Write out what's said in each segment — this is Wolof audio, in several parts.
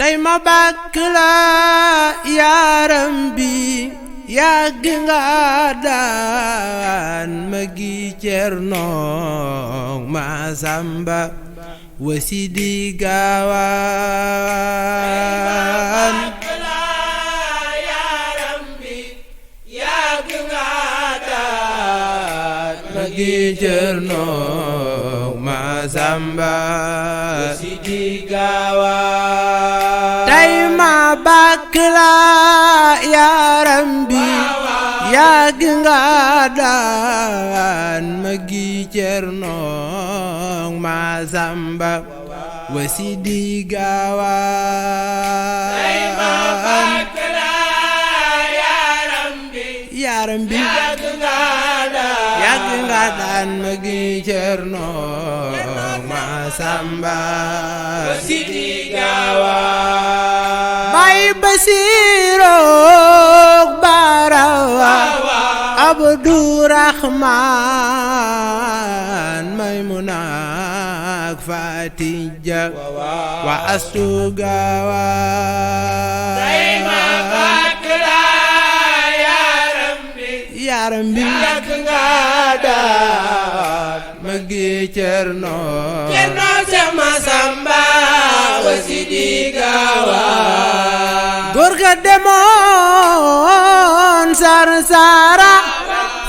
tey ma bàkk la yaaram bi yàgg nga daan ma gi Cerno Masamba wa Sidi Gaawaan ma gi Cerno Masamba wa Sidi Gaawaan tey ma bàkk la yaaram bi yàgg nga daan ma gi Cerno Masamba wa Sidi Gaawaan tey ma bàkk la yaaram bi yàgg nga daan ma gi Cerno Masamba wa Sidi Gaawaan Bay Basiru Barawa Abdurahman Maymuna ak Fatija wa Astu Gaawaan tey ma bàkk la yaaram bi yàgg nga daan ma gi Cerno Masamba wa Sidi Gaawaan góor ga demoon Sarsara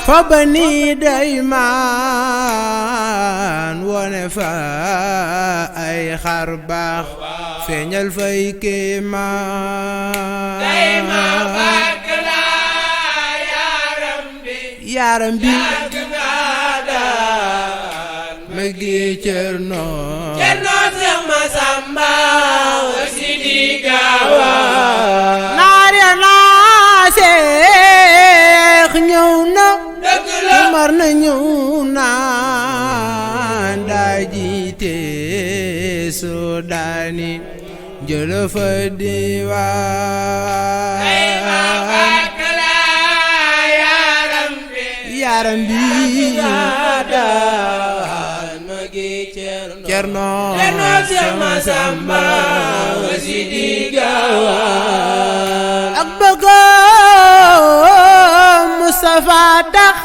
fa Bani Daymaan wone fa ay xar baax feeñal fay kéemaan tey ma bàkk la yaaram bi yàgg nga daan ma gi Cerno Masamba wa Sidi Gaawaan naar ya naa Seex ñëw na Umar na ñëw naan daa jiite Sudaani jële fa diwaan tey ma bàkk la yaaram bi daan ma gi Cerno Masamba wa Sidi Gaawaan ak bëggam Mustafa tax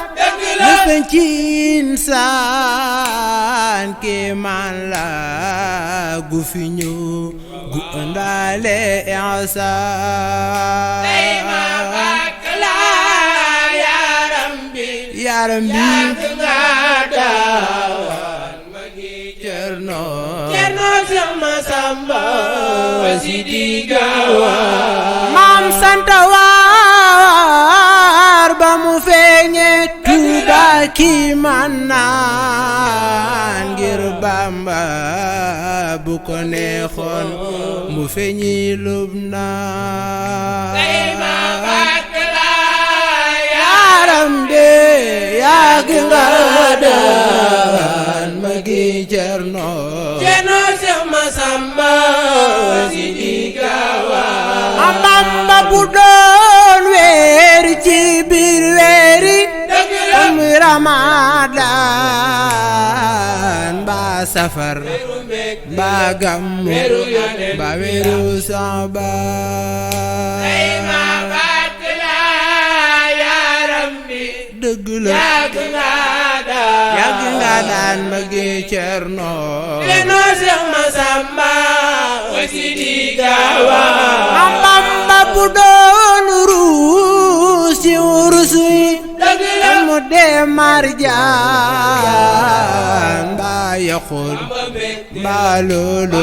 lu feeñ ci insaan kéemaan la gu fi ñëw gu ëndaale ihsaan tey ma bàkk la yaaram bi yàgg nga daan ma gi Cerno Masamba wa Sidi Gaawaan maam santa waar ba mu feeñe Tuuba ki man naan ngir Bamba bu ko neexoon mu feeñi Lubnaan tey ma bàkk la yaaram de yàgg nga daan ma gi Cerno Masamba wa Sidi Gaawaan Bamba bu doon weer ci biir weeri Ramadan ba safar ba gàmmu ba weeru Saabaan tey ma bàkk la yaaram bi dëgg la yàgg nga daan ma gi Cerno Masamba wa Sidi Gaawaan Bamba bu doon ruus ci wurus yi mu dee marjaan ba yaxul ba loolu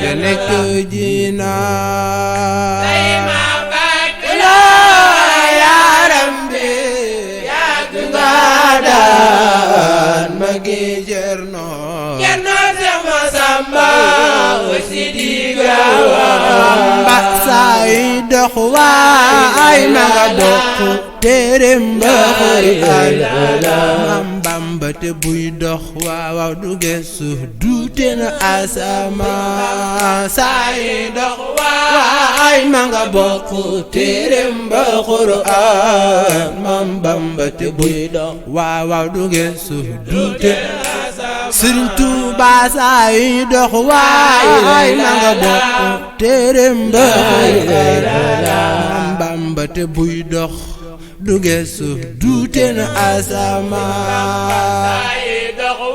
te nekk jinaan tey ma bàkk la yaaram bi yàgg nga daan ma gi Cerno Masamba wa Sidi Gaawaan ba saay dox waay ma nga bokk téerem ba Alxuraan Bamba te buy dox waaw du geesu duute na asamaan saay dox waay ma nga bokk téerem ba Alxuraan Bamba te buy dox waaw du geesu duute na asamaan Sëriñ Tuuba saa yi dox waay ma nga bokk téereem ba Maam Bamba te buy dox du geesu duute na asamaan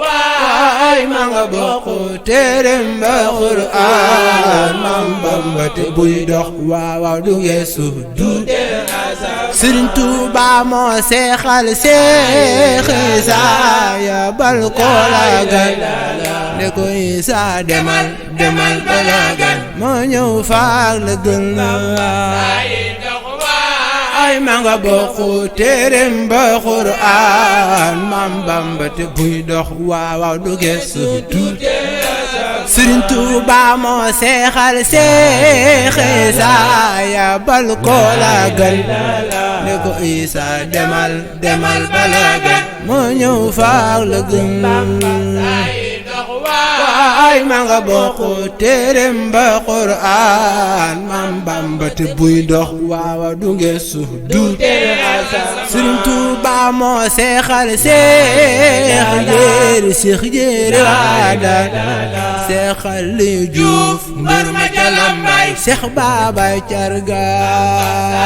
waay ma nga bokk téereem ba Qur'aan Maam Bamba te buy dox waaw du geesu duute na asamaan Sëriñ Tuuba moo seexal Seex Isaa yabal ko la gan ne ko Isaa demal bala gan moo ñëw faak la gën ay ma nga bokk téereem ba Qur'aan Maam Bamba te buy dox waaw du geesu duute Sëriñ Tuuba moo seexal Seex Isaa yabal ko la gan ne ko Isaa demal bala gan moo ñëw faak la gën waay ma nga bokk téereem ba Qur'aan Maam Bamba te buy dox waaw du geesu duute Sëriñ Tuuba moo seexal Seex Jéeri waadaan seexal li Juuf mbër ma ca Lambaay Seex Baabay Cargaan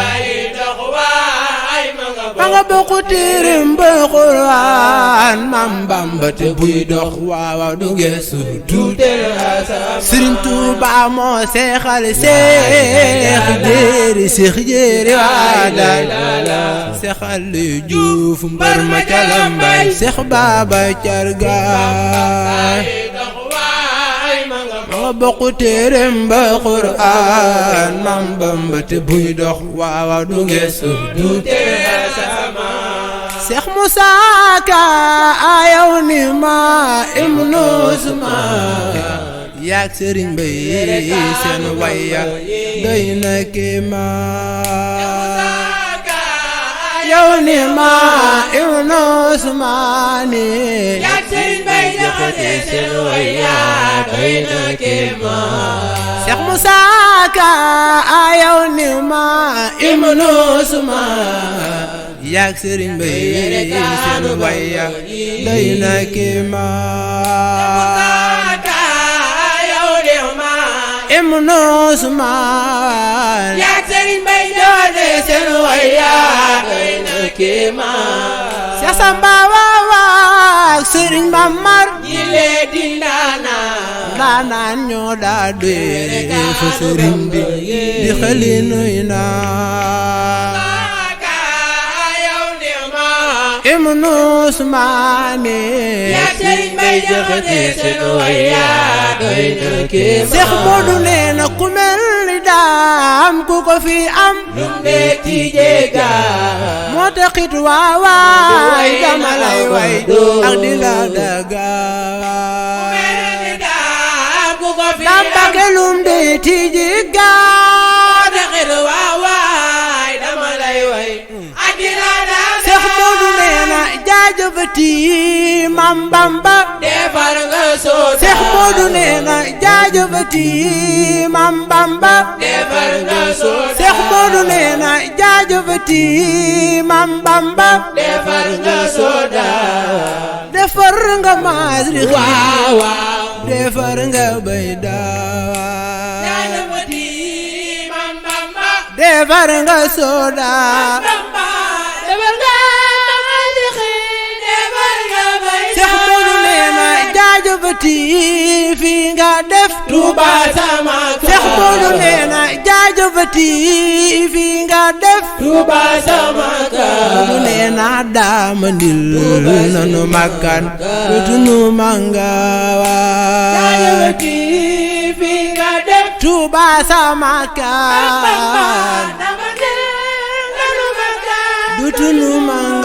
ma nga bokk téereem ba Qur'aan Maam Bamba te buy dox waaw du geesu duute Sëriñ Tuuba moo seexal Seex Jéeri waadaan seexal li Juuf mbër ma ca Lambaay Seex Baabay Cargaan ma nga bokk téereem ba Qur'aan Maam Bamba te buy dox waaw du geesu duute Seex Musaa Ka ayaw ni ma Ibnu Usmaan yaak Sëriñ Mbay seen waya doy na kéemaan yow ni ma Ibnu Usmaan yaak Sëriñ Mbay seen waya doy na kéemaan Seex Musaa Ka ayaw ni ma Ibnu Usmaan yaak Sëriñ Mbay seen waya doy na kéemaan Ibnu Usmaan yaak Sëriñ Mbay seen waya doy na kéemaan Seex Samba waak Sëriñ Mamar ñi lee di ndaanaan ñoo daa doy fa sëriñ bi di xali nuy naan Ibnu Usmaan yaak Sëriñ Mbay seen waya doy na kéemaan Seex Moodu nee na ku mel ni daam ku ko fi am lu metti jéega moo taxit waawaay dama lay way ak di la daga ku mel ni daam ku ko fi am Mbàkke lu metti jéega moo taxit waawaay dama lay way ak di la daga Seex Moodu nee na jaajëfati Maam Bamba defar nga soo Seex Moodu nee na jaajëfati Maam Bamba defar nga soo Seex Moodu nee na jaajëfati Maam Bamba defar nga sooda defar nga Maasri waaw defar nga Bayda jaajëfati Maam Bamba defar nga sooda jaajëfati fi nga def Tuuba sama kër Seex Moodu nee na jaajëfati fi nga def Tuuba sama kër Moodu nee na daama ndil nanu makkan tutunu mangawa jaajëfati fi nga def Tuuba sama kër tutunu mangawa